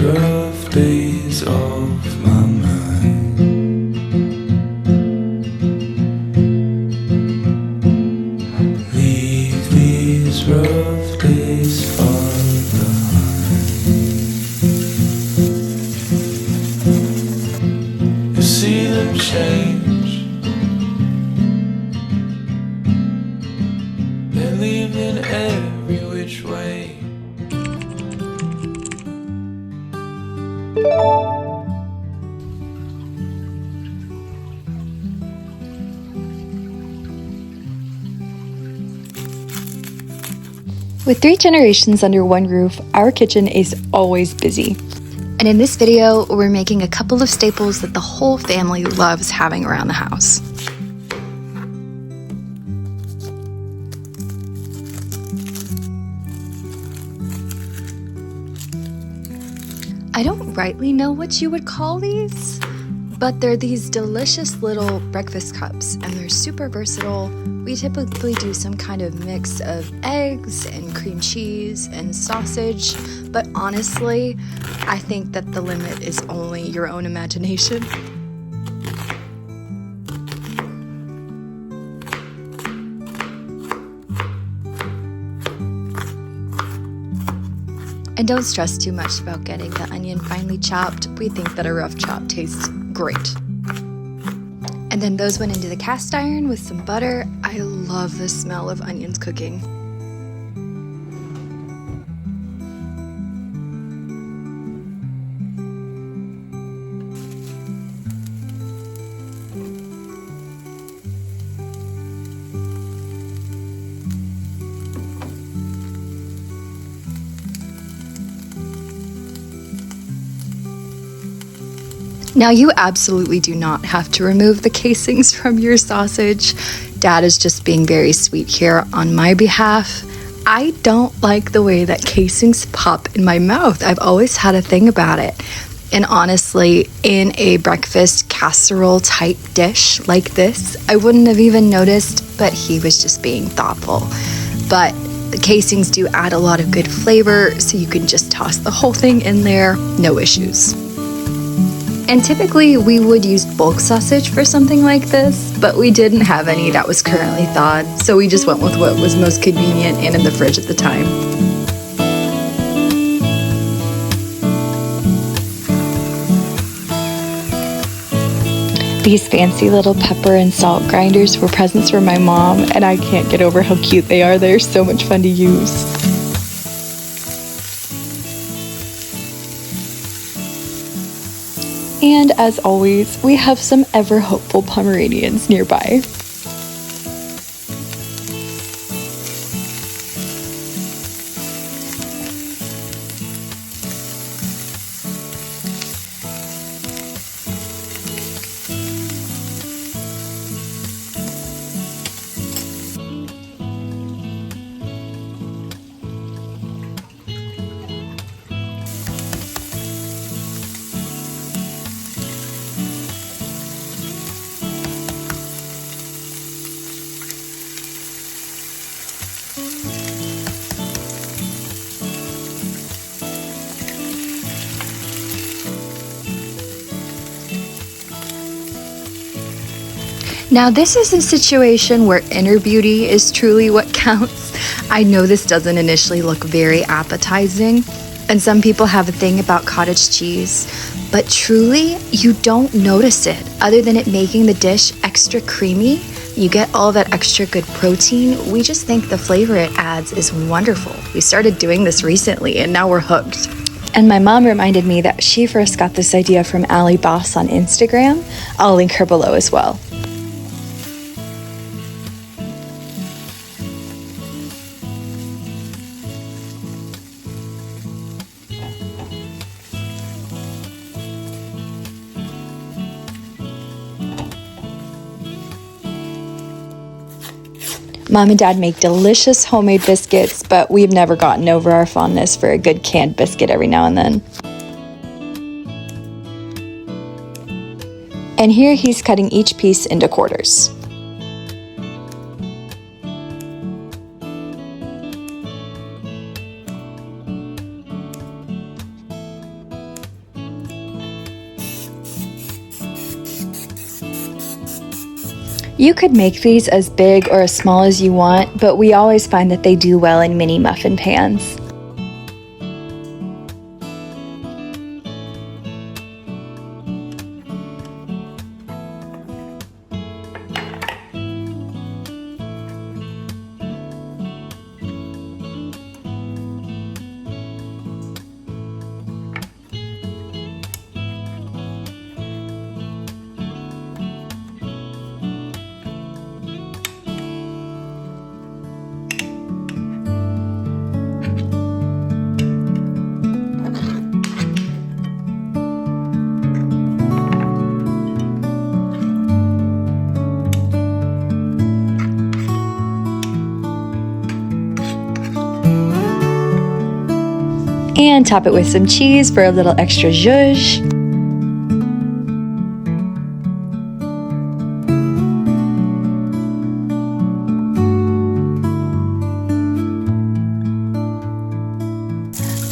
rough days off my mind. Leave these rough days far behind. You see them change, they're leaving every which way. With 3 generations under one roof, our kitchen is always busy. And in this video, we're making a couple of staples that the whole family loves having around the house. I don't rightly know what you would call these, but they're these delicious little breakfast cups, and they're super versatile. We typically do some kind of mix of eggs and cream cheese and sausage, but honestly, I think that the limit is only your own imagination. And don't stress too much about getting the onion finely chopped. We think that a rough chop tastes great. And then those went into the cast iron with some butter. I love the smell of onions cooking. Now, you absolutely do not have to remove the casings from your sausage. Dad is just being very sweet here on my behalf. I don't like the way that casings pop in my mouth. I've always had a thing about it. And honestly, in a breakfast casserole type dish like this, I wouldn't have even noticed, but he was just being thoughtful. But the casings do add a lot of good flavor, so you can just toss the whole thing in there, no issues. And typically we would use bulk sausage for something like this, but we didn't have any that was currently thawed, so we just went with what was most convenient and in the fridge at the time. These fancy little pepper and salt grinders were presents from my mom, and I can't get over how cute they are. They're so much fun to use. And as always, we have some ever hopeful Pomeranians nearby. Now, this is a situation where inner beauty is truly what counts. I know this doesn't initially look very appetizing, and some people have a thing about cottage cheese, but truly, you don't notice it other than it making the dish extra creamy. You get all that extra good protein. We just think the flavor it adds is wonderful. We started doing this recently, and now we're hooked. And my mom reminded me that she first got this idea from Allie Boss on Instagram. I'll link her below as well. Mom and Dad make delicious homemade biscuits, but we've never gotten over our fondness for a good canned biscuit every now and then. And here he's cutting each piece into quarters. You could make these as big or as small as you want, but we always find that they do well in mini muffin pans. And top it with some cheese for a little extra zhuzh.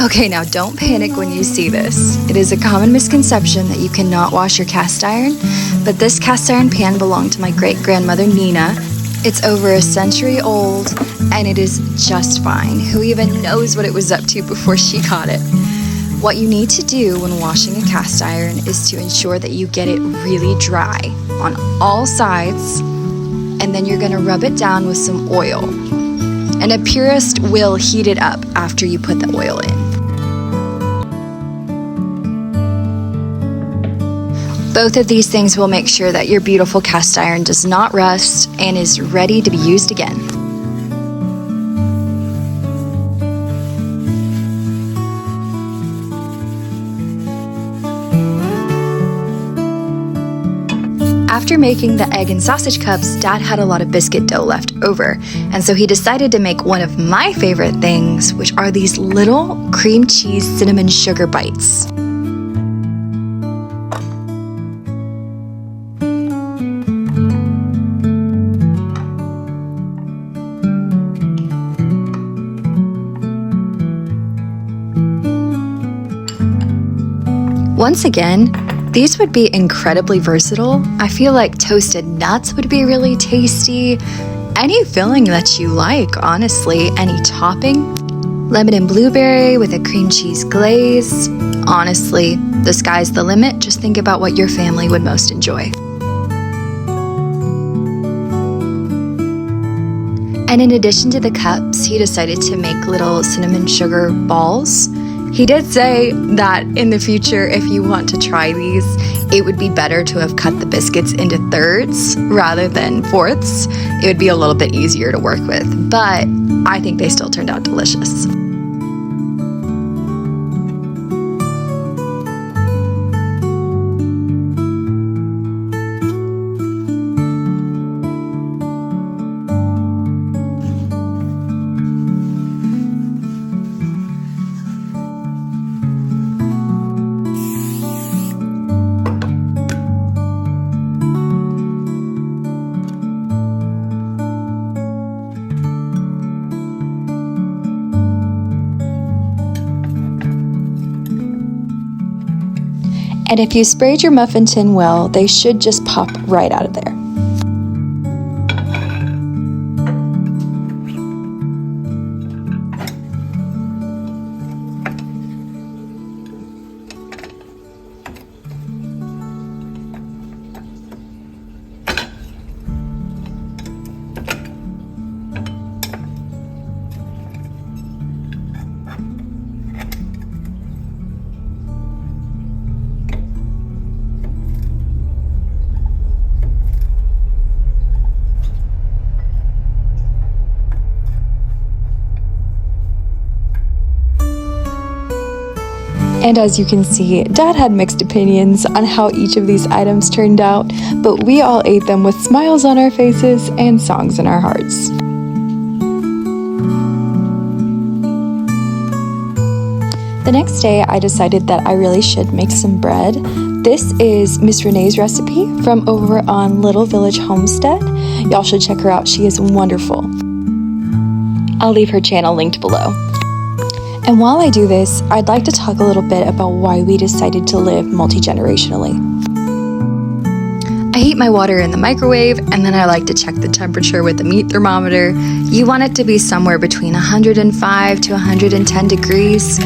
Okay, now don't panic when you see this. It is a common misconception that you cannot wash your cast iron, but this cast iron pan belonged to my great-grandmother Nina. It's over a century old, and it is just fine. Who even knows what it was up to before she got it? What you need to do when washing a cast iron is to ensure that you get it really dry on all sides, and then you're gonna rub it down with some oil. And a purist will heat it up after you put the oil in. Both of these things will make sure that your beautiful cast iron does not rust and is ready to be used again. After making the egg and sausage cups, Dad had a lot of biscuit dough left over, and so he decided to make one of my favorite things, which are these little cream cheese cinnamon sugar bites. Once again, these would be incredibly versatile. I feel like toasted nuts would be really tasty. Any filling that you like, honestly, any topping. Lemon and blueberry with a cream cheese glaze. Honestly, the sky's the limit. Just think about what your family would most enjoy. And in addition to the cups, he decided to make little cinnamon sugar balls. He did say that in the future, if you want to try these, it would be better to have cut the biscuits into thirds rather than fourths. It would be a little bit easier to work with, but I think they still turned out delicious. And if you sprayed your muffin tin well, they should just pop right out of there. And as you can see, Dad had mixed opinions on how each of these items turned out, but we all ate them with smiles on our faces and songs in our hearts. The next day, I decided that I really should make some bread. This is Miss Renee's recipe from over on Little Village Homestead. Y'all should check her out. She is wonderful. I'll leave her channel linked below. And while I do this, I'd like to talk a little bit about why we decided to live multi-generationally. I heat my water in the microwave, and then I like to check the temperature with the meat thermometer. You want it to be somewhere between 105 to 110 degrees.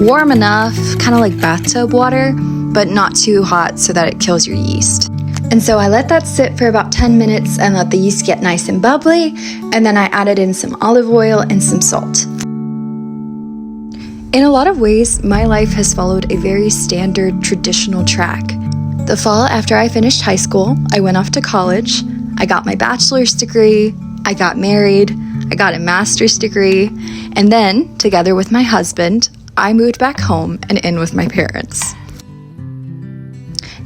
Warm enough, kind of like bathtub water, but not too hot so that it kills your yeast. And so I let that sit for about 10 minutes and let the yeast get nice and bubbly, and then I added in some olive oil and some salt. In a lot of ways, my life has followed a very standard traditional track. The fall after I finished high school, I went off to college, I got my bachelor's degree, I got married, I got a master's degree, and then, together with my husband, I moved back home and in with my parents.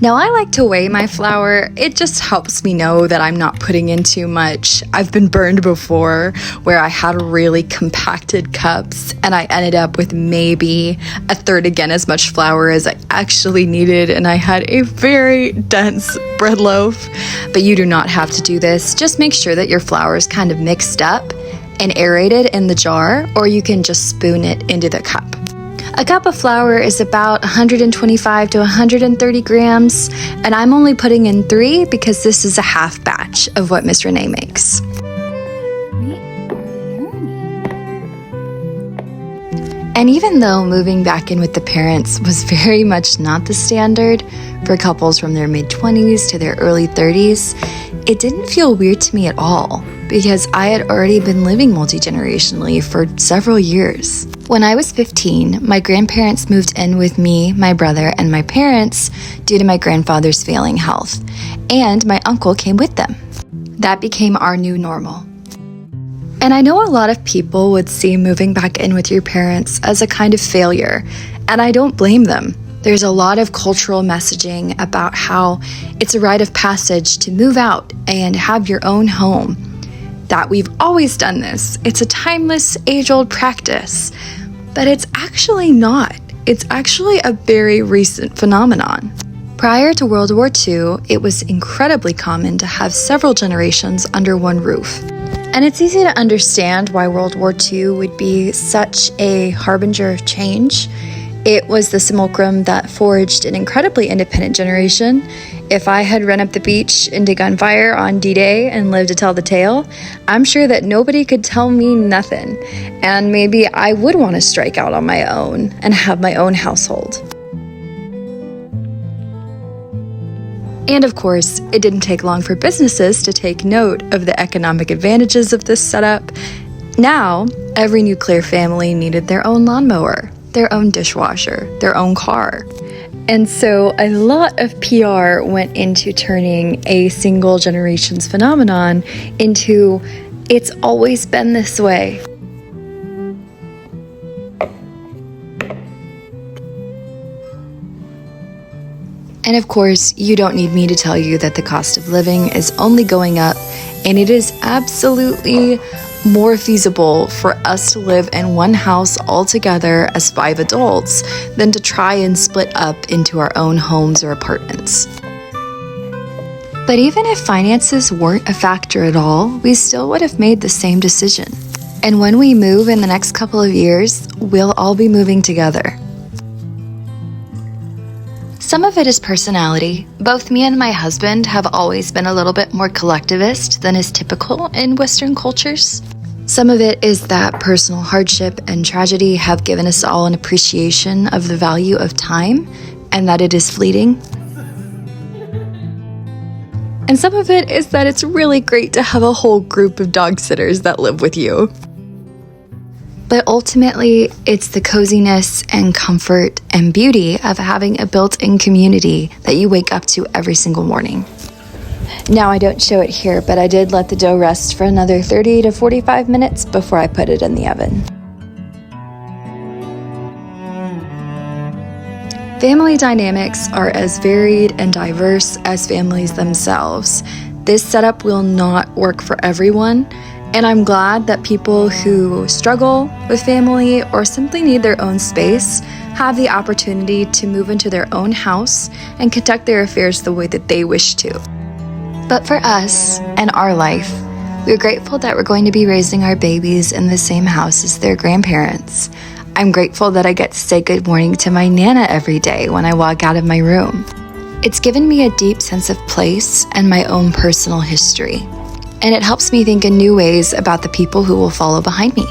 Now, I like to weigh my flour. It just helps me know that I'm not putting in too much. I've been burned before where I had really compacted cups and I ended up with maybe a third again as much flour as I actually needed, and I had a very dense bread loaf. But you do not have to do this. Just make sure that your flour is kind of mixed up and aerated in the jar, or you can just spoon it into the cup. A cup of flour is about 125 to 130 grams, and I'm only putting in 3 because this is a half batch of what Miss Renee makes. And even though moving back in with the parents was very much not the standard for couples from their mid-20s to their early 30s, it didn't feel weird to me at all because I had already been living multi-generationally for several years. When I was 15, my grandparents moved in with me, my brother, and my parents due to my grandfather's failing health, and my uncle came with them. That became our new normal. And I know a lot of people would see moving back in with your parents as a kind of failure, and I don't blame them. There's a lot of cultural messaging about how it's a rite of passage to move out and have your own home, that we've always done this. It's a timeless, age-old practice, but it's actually not. It's actually a very recent phenomenon. Prior to World War II, it was incredibly common to have several generations under one roof. And it's easy to understand why World War II would be such a harbinger of change. It was the simulacrum that forged an incredibly independent generation. If I had run up the beach into gunfire on D-Day and lived to tell the tale, I'm sure that nobody could tell me nothing. And maybe I would want to strike out on my own and have my own household. And of course, it didn't take long for businesses to take note of the economic advantages of this setup. Now, every nuclear family needed their own lawnmower, their own dishwasher, their own car. And so a lot of PR went into turning a single generations phenomenon into it's always been this way. And of course, you don't need me to tell you that the cost of living is only going up, and it is absolutely more feasible for us to live in one house all together as 5 adults than to try and split up into our own homes or apartments. But even if finances weren't a factor at all, we still would have made the same decision. And when we move in the next couple of years, we'll all be moving together. Some of it is personality. Both me and my husband have always been a little bit more collectivist than is typical in Western cultures. Some of it is that personal hardship and tragedy have given us all an appreciation of the value of time and that it is fleeting. And some of it is that it's really great to have a whole group of dog sitters that live with you. But ultimately, it's the coziness and comfort and beauty of having a built-in community that you wake up to every single morning. Now, I don't show it here, but I did let the dough rest for another 30 to 45 minutes before I put it in the oven. Family dynamics are as varied and diverse as families themselves. This setup will not work for everyone. And I'm glad that people who struggle with family or simply need their own space have the opportunity to move into their own house and conduct their affairs the way that they wish to. But for us and our life, we're grateful that we're going to be raising our babies in the same house as their grandparents. I'm grateful that I get to say good morning to my Nana every day when I walk out of my room. It's given me a deep sense of place and my own personal history, and it helps me think in new ways about the people who will follow behind me.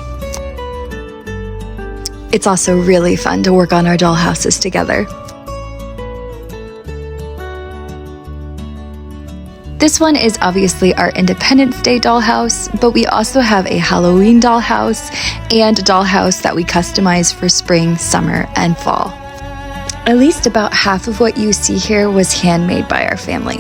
It's also really fun to work on our dollhouses together. This one is obviously our Independence Day dollhouse, but we also have a Halloween dollhouse and a dollhouse that we customize for spring, summer, and fall. At least about half of what you see here was handmade by our family.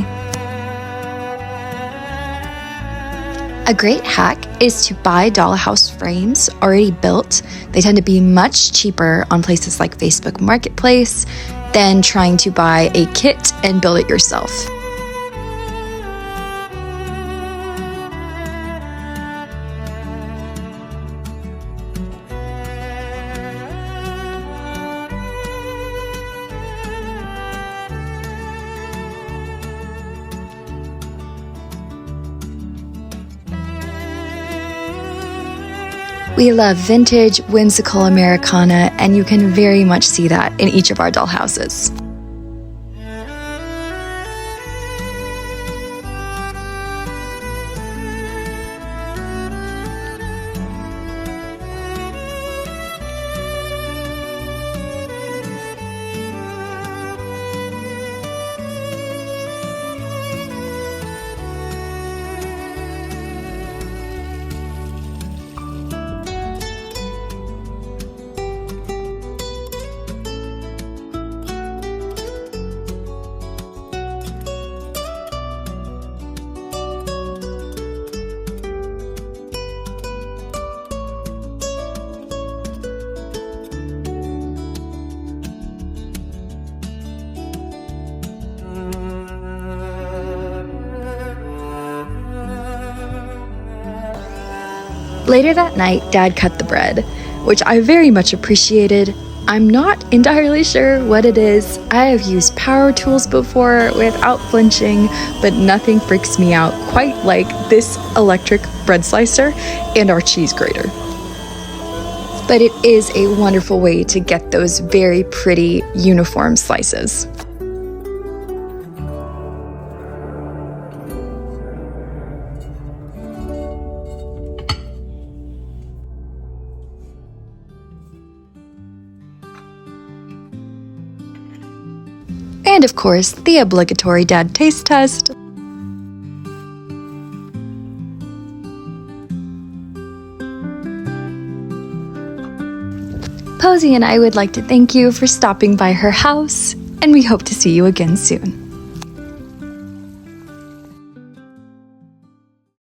A great hack is to buy dollhouse frames already built. They tend to be much cheaper on places like Facebook Marketplace than trying to buy a kit and build it yourself. We love vintage, whimsical Americana, and you can very much see that in each of our dollhouses. Later that night, Dad cut the bread, which I very much appreciated. I'm not entirely sure what it is. I have used power tools before without flinching, but nothing freaks me out quite like this electric bread slicer and our cheese grater. But it is a wonderful way to get those very pretty uniform slices. And of course, the obligatory dad taste test. Posey and I would like to thank you for stopping by her house, and we hope to see you again soon.